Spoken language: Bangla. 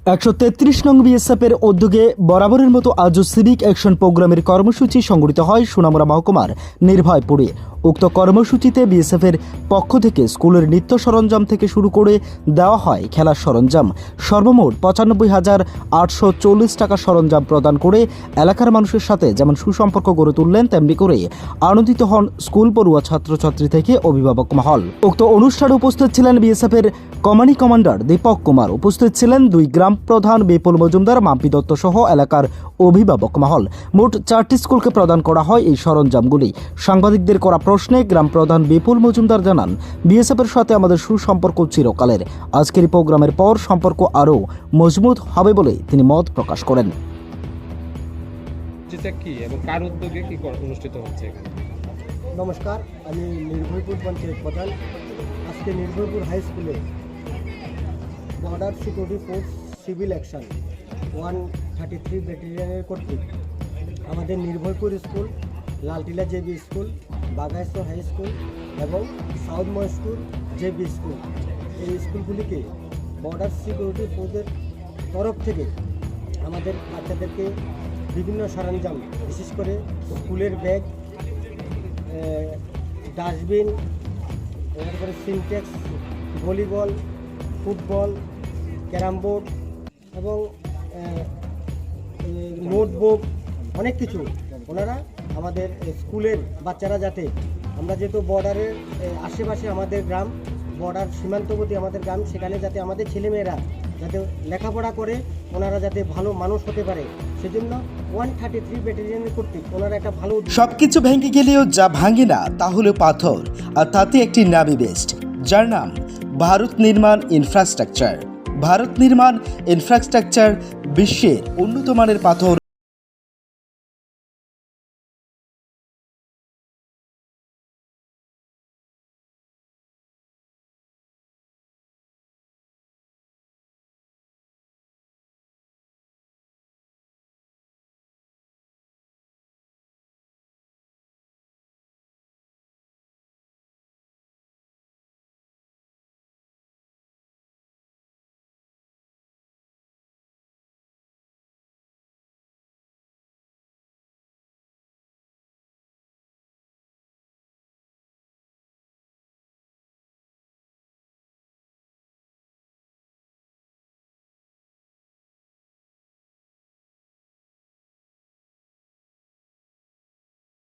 133 নং বিএসএফের উদ্যোগে বরাবরের মতো আজও সিভিক অ্যাকশন প্রোগ্রামের কর্মসূচি সংগঠিত হয় সোনামুড়া মহকুমার নির্ভয়পুরে। উক্ত কর্মসূচিতে বিএসএফের পক্ষ থেকে স্কুলের নিত্য সরঞ্জাম থেকে শুরু করে দেওয়া হয় খেলার সরঞ্জাম। সর্বমোট 95,840 টাকা সরঞ্জাম প্রদান করে এলাকার মানুষের সাথে যেমন সুসম্পর্ক গড়ে তুললেন, তেমনি করে আনন্দিত হন স্কুল পড়ুয়া ছাত্রছাত্রী থেকে অভিভাবক মহল। উক্ত অনুষ্ঠানে উপস্থিত ছিলেন বিএসএফের কমান্ডি কমান্ডার দীপক কুমার, উপস্থিত ছিলেন দুই গ্রাম প্রধান বিপুল মজুমদার, মাম্পি দত্ত সহ এলাকার অভিভাবক মহল। মোট 4টি স্কুলকে প্রদান করা হয় এই সরঞ্জামগুলি। সাংবাদিকদের করা প্রশ্নে গ্রাম প্রধান বিপুল মজুমদার জানান, বিএসএফের সাথে আমাদের সুসম্পর্ক চিরকালের। আজকের এই প্রোগ্রামের পর সম্পর্ক আরও মজবুত হবে বলে তিনি মত প্রকাশ করেন। নমস্কার, আমি নির্ভয়পুর পঞ্চায়েত প্রধান। আজকে নির্ভয়পুর হাই স্কুলে border security force civil action 133 ব্যাটালিয়নের কর্তৃক আমাদের Nirbhaypur school, Laltila JB school, Baghaishwar high school এবং সাউথ মহেশপুর জেবি স্কুল, এই স্কুলগুলিকে বর্ডার সিকিউরিটি ফোর্সের তরফ থেকে আমাদের বাচ্চাদেরকে বিভিন্ন সরঞ্জাম, বিশেষ করে স্কুলের ব্যাগ, ডাস্টবিন, এরপরে syntax, volleyball, football, carrom board এবং নোটবুক, অনেক কিছু ওনারা আমাদের স্কুলের বাচ্চারা, যাতে আমরা যেহেতু বর্ডারের আশেপাশে আমাদের গ্রাম, বর্ডার সীমান্তবর্তী আমাদের গ্রাম, সেখানে যাতে আমাদের ছেলেমেয়েরা যাতে লেখাপড়া করে ওনারা যাতে ভালো মানুষ হতে পারে, সেজন্য 133 ব্যাটালিয়নের কর্তৃক ওনারা একটা ভালো সবকিছু ভেঙে গেলেও যা ভাঙে না তা হলো পাথর, আর তাতে একটি নামী বেস্ট, যার নাম ভারত নির্মাণ ইনফ্রাস্ট্রাকচার। ভারত নির্মাণ ইনফ্রাস্ট্রাকচার বিশ্বের উন্নত মানের পাথর